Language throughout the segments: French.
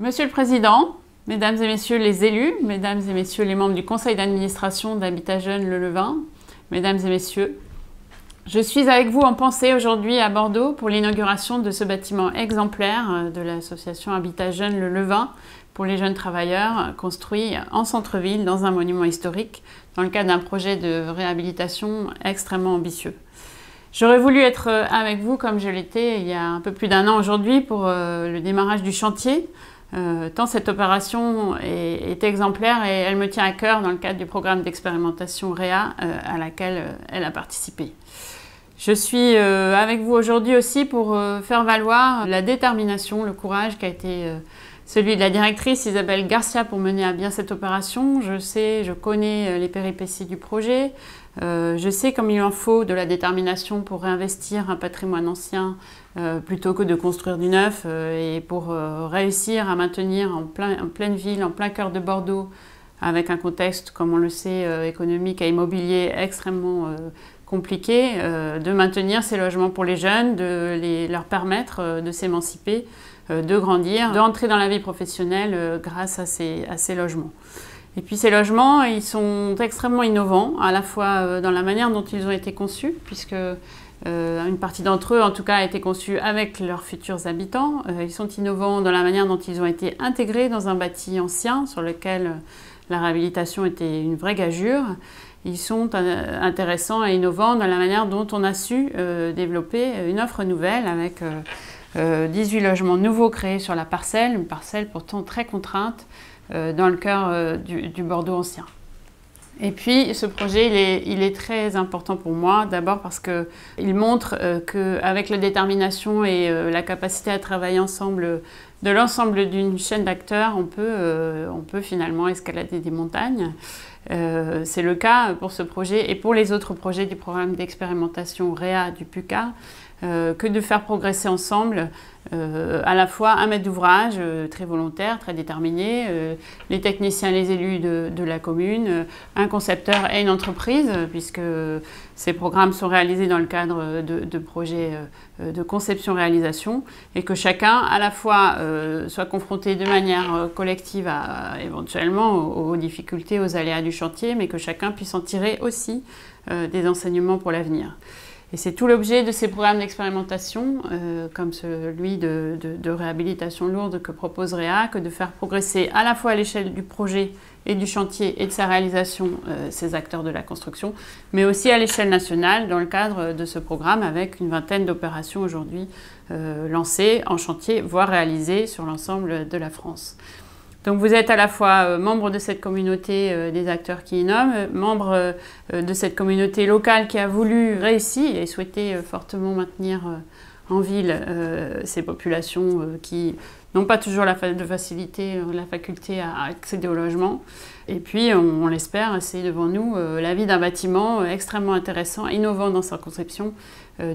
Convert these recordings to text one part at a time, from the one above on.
Monsieur le Président, Mesdames et Messieurs les élus, Mesdames et Messieurs les membres du Conseil d'administration d'Habitat Jeunes Le Levain, Mesdames et Messieurs, je suis avec vous en pensée aujourd'hui à Bordeaux pour l'inauguration de ce bâtiment exemplaire de l'association Habitat Jeunes Le Levain pour les jeunes travailleurs, construit en centre-ville dans un monument historique dans le cadre d'un projet de réhabilitation extrêmement ambitieux. J'aurais voulu être avec vous comme je l'étais il y a un peu plus d'un an aujourd'hui pour le démarrage du chantier, tant cette opération est exemplaire et elle me tient à cœur dans le cadre du programme d'expérimentation REA à laquelle elle a participé. Je suis avec vous aujourd'hui aussi pour faire valoir la détermination, le courage qui a été celui de la directrice Isabelle Garcia pour mener à bien cette opération. Je connais les péripéties du projet, je sais comme il en faut de la détermination pour réinvestir un patrimoine ancien plutôt que de construire du neuf et pour réussir à maintenir en pleine ville, en plein cœur de Bordeaux, avec un contexte, comme on le sait, économique et immobilier extrêmement compliqué, de maintenir ces logements pour les jeunes, de leur permettre de s'émanciper, de grandir, d'entrer dans la vie professionnelle grâce à ces logements. Et puis ces logements, ils sont extrêmement innovants, à la fois dans la manière dont ils ont été conçus, puisque une partie d'entre eux, en tout cas, a été conçue avec leurs futurs habitants. Ils sont innovants dans la manière dont ils ont été intégrés dans un bâti ancien sur lequel la réhabilitation était une vraie gageure. Ils sont intéressants et innovants dans la manière dont on a su développer une offre nouvelle avec 18 logements nouveaux créés sur la parcelle, une parcelle pourtant très contrainte dans le cœur du Bordeaux ancien. Et puis ce projet, il est très important pour moi, d'abord parce qu'il montre qu'avec la détermination et la capacité à travailler ensemble de l'ensemble d'une chaîne d'acteurs, on peut finalement escalader des montagnes. C'est le cas pour ce projet et pour les autres projets du programme d'expérimentation REA du PUCA, que de faire progresser ensemble à la fois un maître d'ouvrage très volontaire, très déterminé, les techniciens, les élus de la commune, un concepteur et une entreprise, puisque ces programmes sont réalisés dans le cadre de projets de conception-réalisation, et que chacun à la fois soit confronté de manière collective éventuellement aux difficultés, aux aléas du chantier, mais que chacun puisse en tirer aussi des enseignements pour l'avenir. Et c'est tout l'objet de ces programmes d'expérimentation, comme celui de réhabilitation lourde que propose REA, que de faire progresser à la fois à l'échelle du projet et du chantier et de sa réalisation ces acteurs de la construction, mais aussi à l'échelle nationale dans le cadre de ce programme avec une vingtaine d'opérations aujourd'hui lancées en chantier, voire réalisées sur l'ensemble de la France. Donc vous êtes à la fois membre de cette communauté des acteurs qui innovent, membre de cette communauté locale qui a voulu réussir et souhaité fortement maintenir en ville ces populations qui n'ont pas toujours la faculté à accéder au logement. Et puis, on l'espère, c'est devant nous la vie d'un bâtiment extrêmement intéressant, innovant dans sa conception,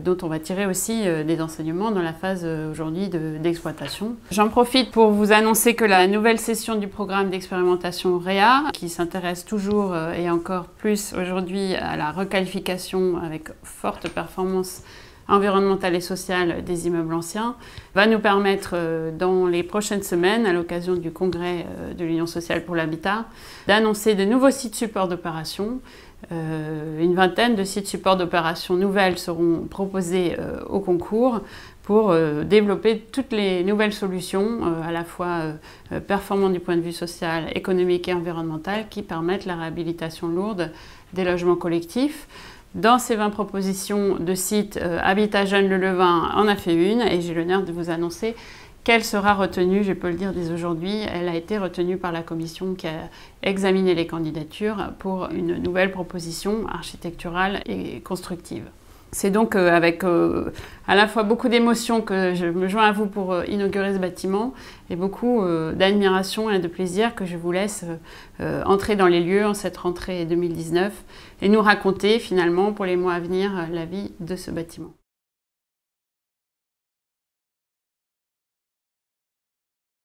dont on va tirer aussi des enseignements dans la phase aujourd'hui d'exploitation. J'en profite pour vous annoncer que la nouvelle session du programme d'expérimentation REA, qui s'intéresse toujours et encore plus aujourd'hui à la requalification avec forte performance environnementale et sociale des immeubles anciens, va nous permettre dans les prochaines semaines, à l'occasion du congrès de l'Union sociale pour l'habitat, d'annoncer de nouveaux sites supports d'opération. Une vingtaine de sites supports d'opération nouvelles seront proposés au concours pour développer toutes les nouvelles solutions, à la fois performantes du point de vue social, économique et environnemental, qui permettent la réhabilitation lourde des logements collectifs. Dans ces 20 propositions de sites, Habitat Jeunes Le Levain en a fait une et j'ai l'honneur de vous annoncer qu'elle sera retenue, je peux le dire dès aujourd'hui. Elle a été retenue par la commission qui a examiné les candidatures pour une nouvelle proposition architecturale et constructive. C'est donc avec à la fois beaucoup d'émotion que je me joins à vous pour inaugurer ce bâtiment et beaucoup d'admiration et de plaisir que je vous laisse entrer dans les lieux en cette rentrée 2019 et nous raconter finalement pour les mois à venir la vie de ce bâtiment.